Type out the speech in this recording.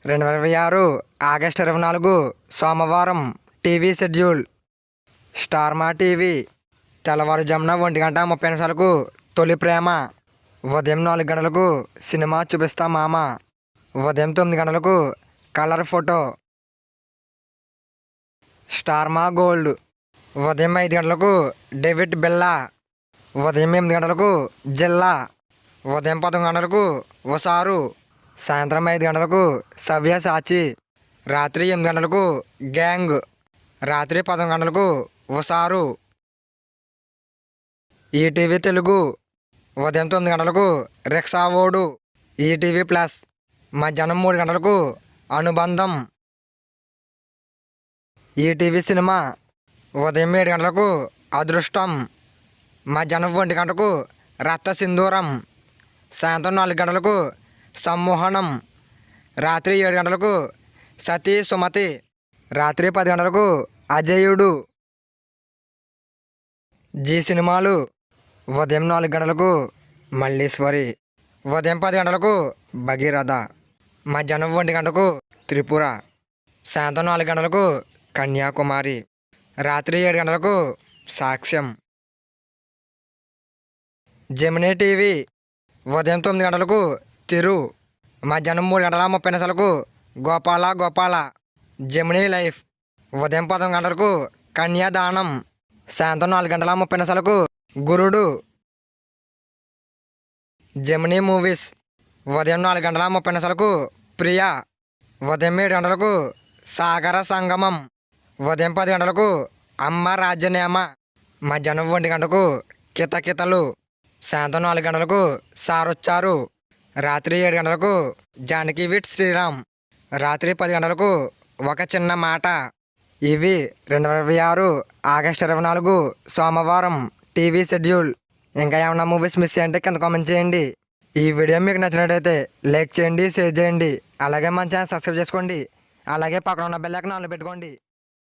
2026 August 24 సోమవారం TV schedule. Star మా TV. తెల్లవారుజామున 1:30 తొలి ప్రేమ. ఉదయం 4 గంటలకు సినిమా చూపిస్తా మామ. ఉదయం 9 గంటలకు కలర్ ఫోటో. స్టార్ మా గోల్డ్. ఉదయం 5 గంటలకు డేవిడ్ బిల్లా. ఉదయం 8 గంటలకు జిల్లా. ఉదయం 11 గంటలకు ఉసారు. సాయంత్రం 5 గంటలకు సవ్యసాచి. రాత్రి 8 గంటలకు గ్యాంగ్. రాత్రి 11 గంటలకు ఉసారు. ఈటీవీ తెలుగు. ఉదయం 9 గంటలకు రిక్షావోడు. ETV plus. మధ్యాహ్నం 3 గంటలకు అనుబంధం. ETV cinema. ఉదయం 7 గంటలకు అదృష్టం. మధ్యాహ్నం 1 గంటకు రక్త సింధూరం. సాయంత్రం 4 గంటలకు సమ్మోహనం. రాత్రి 7 గంటలకు సతీ సుమతి. రాత్రి 10 గంటలకు అజేయుడు. జీ సినిమాలు. ఉదయం 4 గంటలకు మల్లీశ్వరి. ఉదయం 10 గంటలకు భగీరథ. మధ్యాహ్నం 1 గంటకు త్రిపుర. సాయంత్రం 4 గంటలకు కన్యాకుమారి. రాత్రి 7 గంటలకు సాక్ష్యం. Gemini TV. ఉదయం 9 గంటలకు తిరు. మధ్యాహ్నం 3:30 గోపాల గోపాల. Gemini life. ఉదయం 11 గంటలకు కన్యాదానం. సాయంత్రం 4:30 గురుడు. Gemini movies. ఉదయం 4:30 ప్రియా. ఉదయం 7 గంటలకు సాగర సంగమం. ఉదయం 10 గంటలకు అమ్మ రాజ్యనేమ. మధ్యాహ్నం 1 గంటకు కితకితలు. సాయంత్రం 4 గంటలకు సారొచ్చారు. రాత్రి 7 గంటలకు జానకి విత్ శ్రీరామ్. రాత్రి 10 గంటలకు ఒక చిన్న మాట. ఇవి 2026 ఆగస్టు 24 సోమవారం టీవీ షెడ్యూల్. ఇంకా ఏమన్నా మూవీస్ మిస్ అయ్యంటే కింద కామెంట్ చేయండి. ఈ వీడియో మీకు నచ్చినట్టయితే లైక్ చేయండి, షేర్ చేయండి. అలాగే మన ఛానల్ సబ్స్క్రైబ్ చేసుకోండి. అలాగే పక్కన ఉన్న బెల్ ఐకాన్ ఆన్లో పెట్టుకోండి.